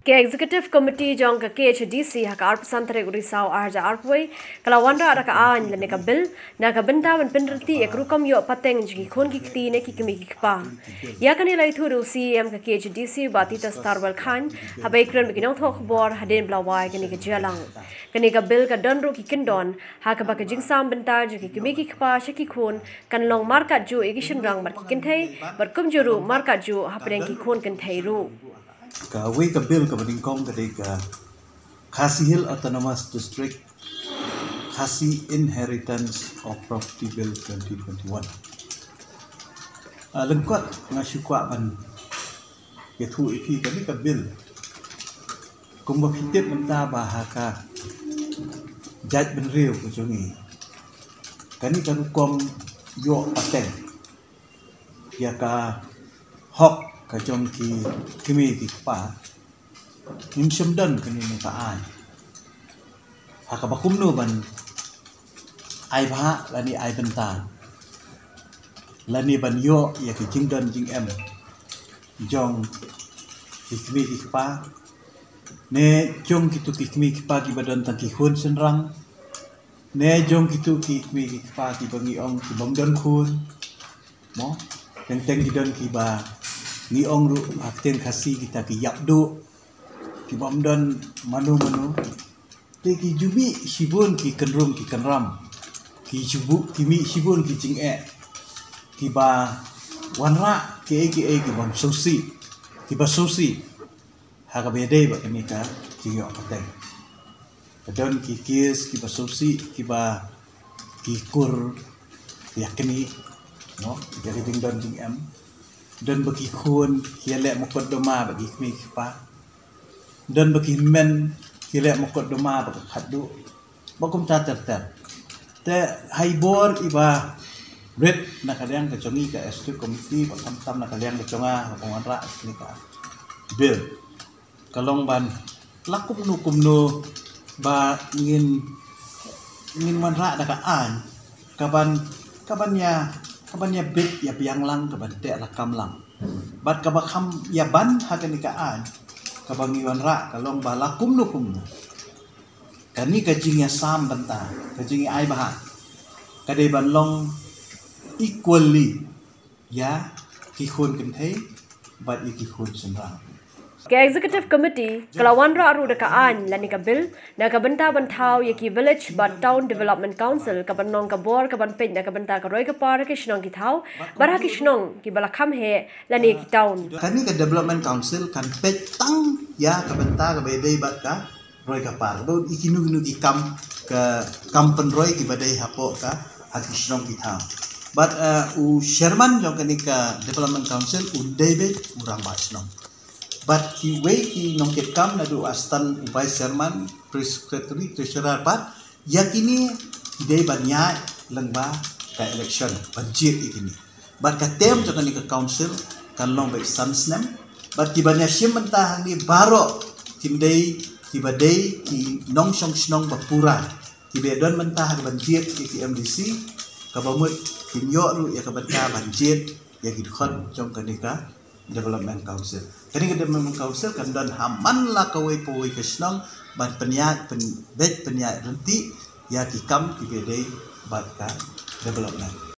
Ke Executive Committee jong ke KHDC hak arpesan tarik Risaw arja arpoi kalau Wanrah ada ka an le ka bil na ka bynta men pynryntih ek rukom yo pateng jingi khun ki kti ne ki kmie ki kaba iakren iathuh CM ke KHDC Bah Titustarwell Chyne haba iakren ki nongthoh khubor hadien blawai ke jingialang ke ka bil ka don ru ki kyndon hak ba ke jingsam bynta jingi kmie ki kaba shaki khun kan long mar katjuh ki shynrang mar ki kynthei bar kumjuh ru mar katjuh hapdeng ki khun kynthei ru Kawai ka bill ka badingkong dari ka RiKhasi Hill Autonomous District Khasi Inheritance of Property Bill 2021. Lengkot ngasukwa ban iathuh iki kami ka bill kung bakitip menta bahaka jaj benriu ko jungi kani ka rukom yo pateng ya ka hok ka jong ki kmie ki kaba nim shymdan kani ni ka ai haka bakum no ban ai bha lani ai bynta lani ban yo ya ki jingialang jingsam jong ki kmie ki kaba ne jong ki tu ki kmie ki kaba ki badon tan ki khun shynrang ne jong ki tu ki kmie ki kaba ki bangi ong ki bomdon khun mo teng ki don ki ba ni ong ru akten khasi kita ki iathuh ki bomdon manu te ki jubi sibun ki kenrum ki kenram ki jubu ki mi sibun ki jing'e ki ba Wanrah ki bom sosi ki ba sosi haga bede ba kami ka jingialang pateng padon ki kis ki ba sosi ki ba ki kur yakni no jadi jingialang jingsam dan bagi khun kialek mokot doma bagi kmie kaba dan bagi men kialek mokot doma bagi hadjuh bakum tater te haibor iba red nakaliang ke jongi ke Executive Committee bakam nakaliang ke jonga Wanrah ni ka bill kalong ban lakum no ba ngin Wanrah ka an kaban ya bit ya biang lang kaban te rakam lang bat kabakam ya ban hakan ikaan kabangi Wanrah kalong bala kumno kani ka jingiasam bynta ka jingi ai bah kadai ban long equally ya ki khun kynthei bat ki khun shynrang Ke Executive Committee kalau Wanrah aru deka an lani ka bil na ka bynta bantau ya ki Village but Town Development Council ka ban Nongpateng ka ban pej na ka bynta ka roi ka par ke shnong ki thau barha ki shnong ki balakam he lani ki town kani ka Development Council kan pej tang ya ka bynta ka bedai bat ka roi ka par do ikinu ki kam penroi ki badai hapo ka haki shnong ki thau but chairman jong kani ka Development Council david urang ba shnong but ki way ki nongket kam na do astan vice chairman secretary treasurer but yakini day banya lengba ka election budget ikini but ka tem to kani ka council kan long by sansnem but ki banya shim mentah ni baro timdei ki badai ki nong snong bapura ki bedon mentah budget ki MDC ka bamut ki nyo ru ya ka banta budget ya ki khon jong kani ka Development Council. Kani ka Development Council kan dan haman la kawai powai kesnong ban peniat pynryntih ya ki kam ki bedai bat ka development.